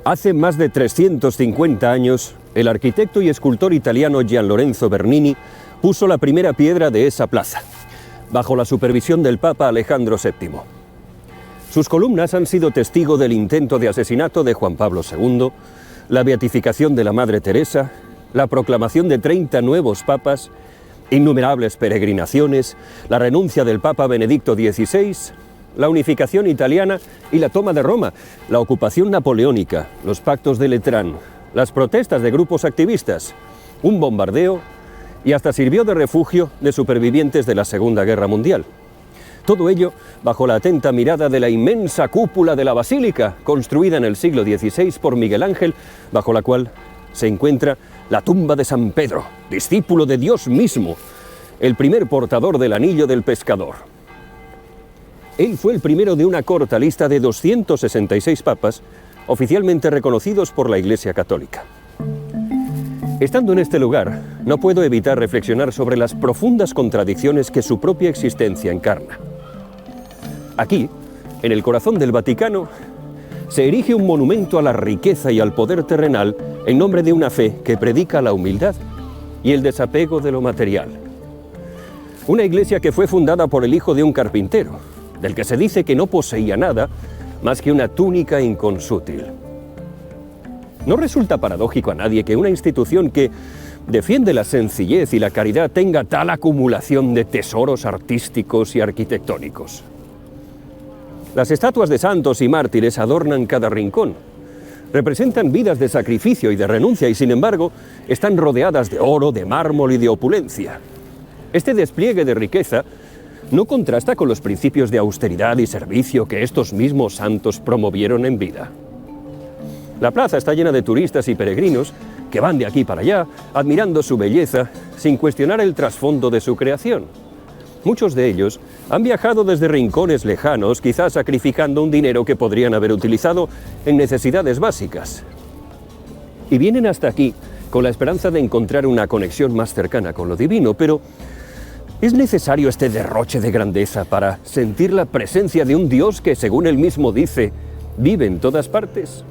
Hace más de 350 años, el arquitecto y escultor italiano Gian Lorenzo Bernini puso la primera piedra de esa plaza, bajo la supervisión del Papa Alejandro VII. Sus columnas han sido testigo del intento de asesinato de Juan Pablo II, la beatificación de la Madre Teresa, la proclamación de 30 nuevos papas, innumerables peregrinaciones, la renuncia del Papa Benedicto XVI, la unificación italiana y la toma de Roma, la ocupación napoleónica, los pactos de Letrán, las protestas de grupos activistas, un bombardeo y hasta sirvió de refugio de supervivientes de la Segunda Guerra Mundial. Todo ello bajo la atenta mirada de la inmensa cúpula de la basílica, construida en el siglo XVI por Miguel Ángel, bajo la cual se encuentra la tumba de San Pedro, discípulo de Dios mismo, el primer portador del anillo del pescador. Él fue el primero de una corta lista de 266 papas oficialmente reconocidos por la Iglesia Católica. Estando en este lugar, no puedo evitar reflexionar sobre las profundas contradicciones que su propia existencia encarna. Aquí, en el corazón del Vaticano, se erige un monumento a la riqueza y al poder terrenal en nombre de una fe que predica la humildad y el desapego de lo material. Una iglesia que fue fundada por el hijo de un carpintero, del que se dice que no poseía nada más que una túnica inconsútil. No resulta paradójico a nadie que una institución que defiende la sencillez y la caridad tenga tal acumulación de tesoros artísticos y arquitectónicos. Las estatuas de santos y mártires adornan cada rincón. Representan vidas de sacrificio y de renuncia y, sin embargo, están rodeadas de oro, de mármol y de opulencia. Este despliegue de riqueza no contrasta con los principios de austeridad y servicio que estos mismos santos promovieron en vida. La plaza está llena de turistas y peregrinos que van de aquí para allá, admirando su belleza, sin cuestionar el trasfondo de su creación. Muchos de ellos han viajado desde rincones lejanos, quizás sacrificando un dinero que podrían haber utilizado en necesidades básicas. Y vienen hasta aquí con la esperanza de encontrar una conexión más cercana con lo divino, pero ¿es necesario este derroche de grandeza para sentir la presencia de un Dios que, según él mismo dice, vive en todas partes?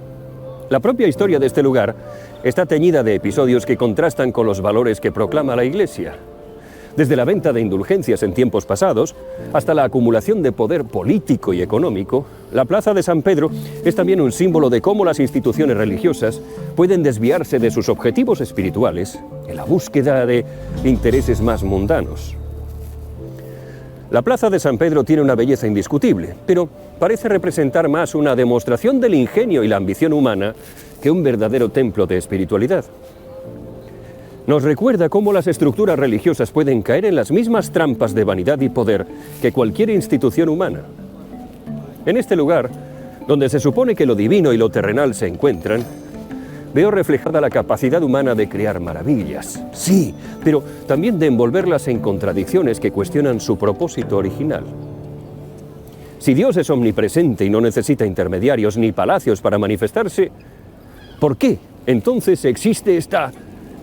La propia historia de este lugar está teñida de episodios que contrastan con los valores que proclama la Iglesia. Desde la venta de indulgencias en tiempos pasados hasta la acumulación de poder político y económico, la Plaza de San Pedro es también un símbolo de cómo las instituciones religiosas pueden desviarse de sus objetivos espirituales en la búsqueda de intereses más mundanos. La Plaza de San Pedro tiene una belleza indiscutible, pero parece representar más una demostración del ingenio y la ambición humana que un verdadero templo de espiritualidad. Nos recuerda cómo las estructuras religiosas pueden caer en las mismas trampas de vanidad y poder que cualquier institución humana. En este lugar, donde se supone que lo divino y lo terrenal se encuentran, veo reflejada la capacidad humana de crear maravillas, sí, pero también de envolverlas en contradicciones que cuestionan su propósito original. Si Dios es omnipresente y no necesita intermediarios ni palacios para manifestarse, ¿por qué entonces existe esta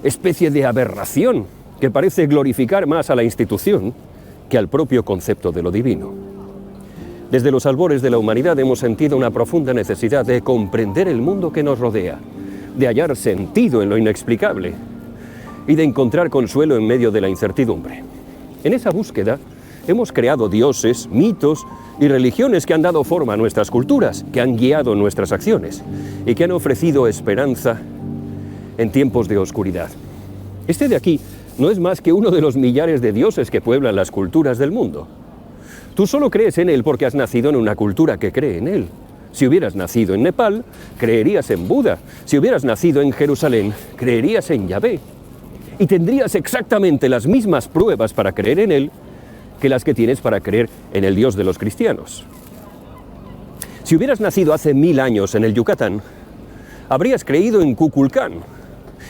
especie de aberración que parece glorificar más a la institución que al propio concepto de lo divino? Desde los albores de la humanidad hemos sentido una profunda necesidad de comprender el mundo que nos rodea, de hallar sentido en lo inexplicable y de encontrar consuelo en medio de la incertidumbre. En esa búsqueda hemos creado dioses, mitos y religiones que han dado forma a nuestras culturas, que han guiado nuestras acciones y que han ofrecido esperanza en tiempos de oscuridad. Este de aquí no es más que uno de los millares de dioses que pueblan las culturas del mundo. Tú solo crees en él porque has nacido en una cultura que cree en él. Si hubieras nacido en Nepal, creerías en Buda. Si hubieras nacido en Jerusalén, creerías en Yahvé. Y tendrías exactamente las mismas pruebas para creer en él que las que tienes para creer en el Dios de los cristianos. Si hubieras nacido hace 1000 años en el Yucatán, habrías creído en Kukulcán.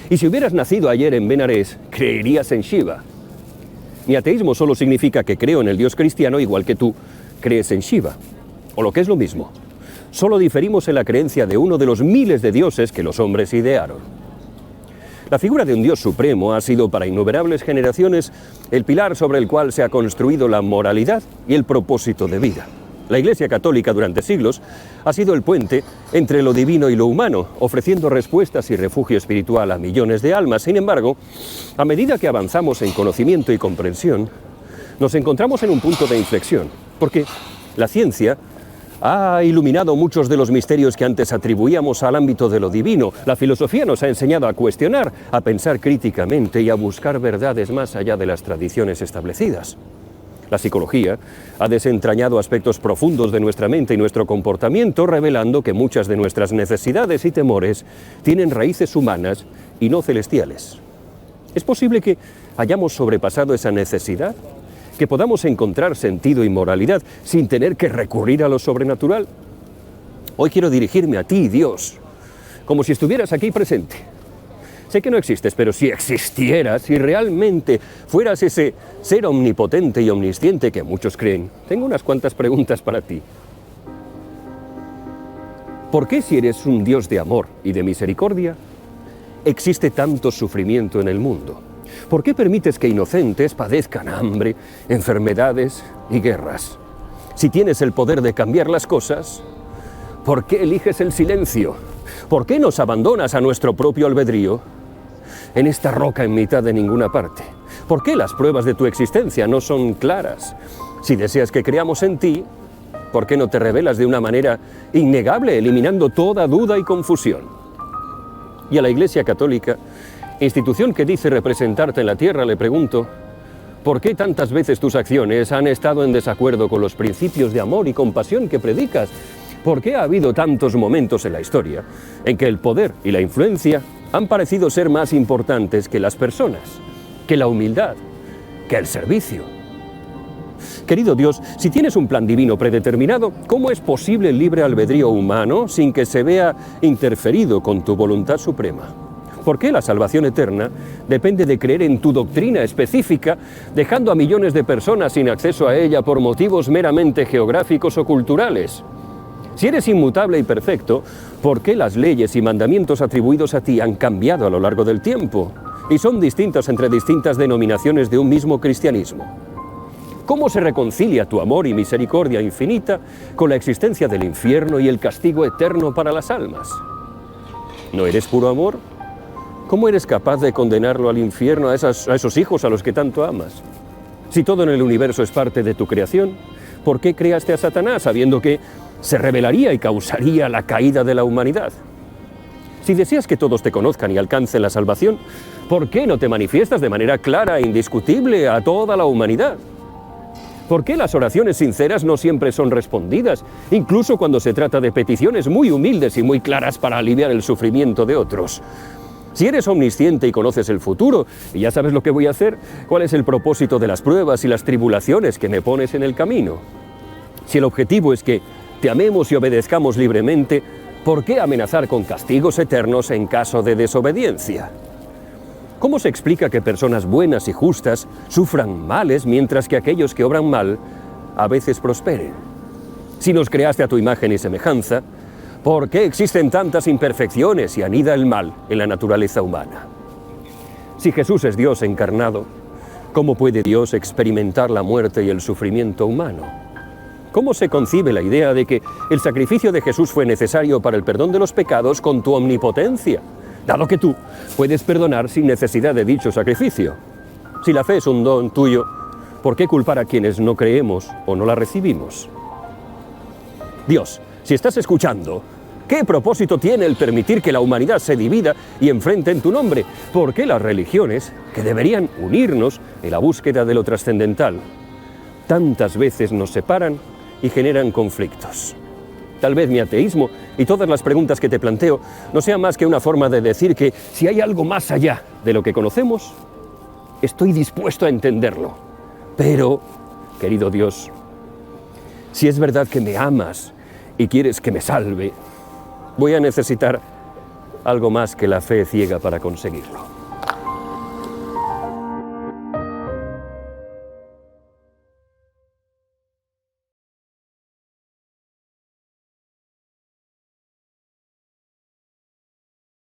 Y si hubieras nacido ayer en Benarés, creerías en Shiva. Mi ateísmo solo significa que creo en el Dios cristiano igual que tú crees en Shiva. O lo que es lo mismo, solo diferimos en la creencia de uno de los miles de dioses que los hombres idearon. La figura de un Dios supremo ha sido para innumerables generaciones el pilar sobre el cual se ha construido la moralidad y el propósito de vida. La Iglesia Católica durante siglos ha sido el puente entre lo divino y lo humano, ofreciendo respuestas y refugio espiritual a millones de almas. Sin embargo, a medida que avanzamos en conocimiento y comprensión, nos encontramos en un punto de inflexión, porque la ciencia ha iluminado muchos de los misterios que antes atribuíamos al ámbito de lo divino. La filosofía nos ha enseñado a cuestionar, a pensar críticamente y a buscar verdades más allá de las tradiciones establecidas. La psicología ha desentrañado aspectos profundos de nuestra mente y nuestro comportamiento, revelando que muchas de nuestras necesidades y temores tienen raíces humanas y no celestiales. ¿Es posible que hayamos sobrepasado esa necesidad? ¿Que podamos encontrar sentido y moralidad sin tener que recurrir a lo sobrenatural? Hoy quiero dirigirme a ti, Dios, como si estuvieras aquí presente. Sé que no existes, pero si existieras, si realmente fueras ese ser omnipotente y omnisciente que muchos creen, tengo unas cuantas preguntas para ti. ¿Por qué, si eres un Dios de amor y de misericordia, existe tanto sufrimiento en el mundo? ¿Por qué permites que inocentes padezcan hambre, enfermedades y guerras? Si tienes el poder de cambiar las cosas, ¿por qué eliges el silencio? ¿Por qué nos abandonas a nuestro propio albedrío en esta roca en mitad de ninguna parte? ¿Por qué las pruebas de tu existencia no son claras? Si deseas que creamos en ti, ¿por qué no te revelas de una manera innegable, eliminando toda duda y confusión? Y a la Iglesia Católica, institución que dice representarte en la tierra, le pregunto, ¿por qué tantas veces tus acciones han estado en desacuerdo con los principios de amor y compasión que predicas? ¿Por qué ha habido tantos momentos en la historia en que el poder y la influencia han parecido ser más importantes que las personas, que la humildad, que el servicio? Querido Dios, si tienes un plan divino predeterminado, ¿cómo es posible el libre albedrío humano sin que se vea interferido con tu voluntad suprema? ¿Por qué la salvación eterna depende de creer en tu doctrina específica, dejando a millones de personas sin acceso a ella por motivos meramente geográficos o culturales? Si eres inmutable y perfecto, ¿por qué las leyes y mandamientos atribuidos a ti han cambiado a lo largo del tiempo y son distintos entre distintas denominaciones de un mismo cristianismo? ¿Cómo se reconcilia tu amor y misericordia infinita con la existencia del infierno y el castigo eterno para las almas? ¿No eres puro amor? ¿Cómo eres capaz de condenarlo al infierno a esos hijos a los que tanto amas? Si todo en el universo es parte de tu creación, ¿por qué creaste a Satanás sabiendo que se rebelaría y causaría la caída de la humanidad? Si deseas que todos te conozcan y alcancen la salvación, ¿por qué no te manifiestas de manera clara e indiscutible a toda la humanidad? ¿Por qué las oraciones sinceras no siempre son respondidas, incluso cuando se trata de peticiones muy humildes y muy claras para aliviar el sufrimiento de otros? Si eres omnisciente y conoces el futuro, y ya sabes lo que voy a hacer, ¿cuál es el propósito de las pruebas y las tribulaciones que me pones en el camino? Si el objetivo es que te amemos y obedezcamos libremente, ¿por qué amenazar con castigos eternos en caso de desobediencia? ¿Cómo se explica que personas buenas y justas sufran males mientras que aquellos que obran mal a veces prosperen? Si nos creaste a tu imagen y semejanza, ¿por qué existen tantas imperfecciones y anida el mal en la naturaleza humana? Si Jesús es Dios encarnado, ¿cómo puede Dios experimentar la muerte y el sufrimiento humano? ¿Cómo se concibe la idea de que el sacrificio de Jesús fue necesario para el perdón de los pecados con tu omnipotencia, dado que tú puedes perdonar sin necesidad de dicho sacrificio? Si la fe es un don tuyo, ¿por qué culpar a quienes no creemos o no la recibimos? Dios, si estás escuchando, ¿qué propósito tiene el permitir que la humanidad se divida y enfrente en tu nombre? ¿Por qué las religiones, que deberían unirnos en la búsqueda de lo trascendental, tantas veces nos separan y generan conflictos? Tal vez mi ateísmo y todas las preguntas que te planteo no sean más que una forma de decir que si hay algo más allá de lo que conocemos, estoy dispuesto a entenderlo. Pero, querido Dios, si es verdad que me amas y quieres que me salve, voy a necesitar algo más que la fe ciega para conseguirlo.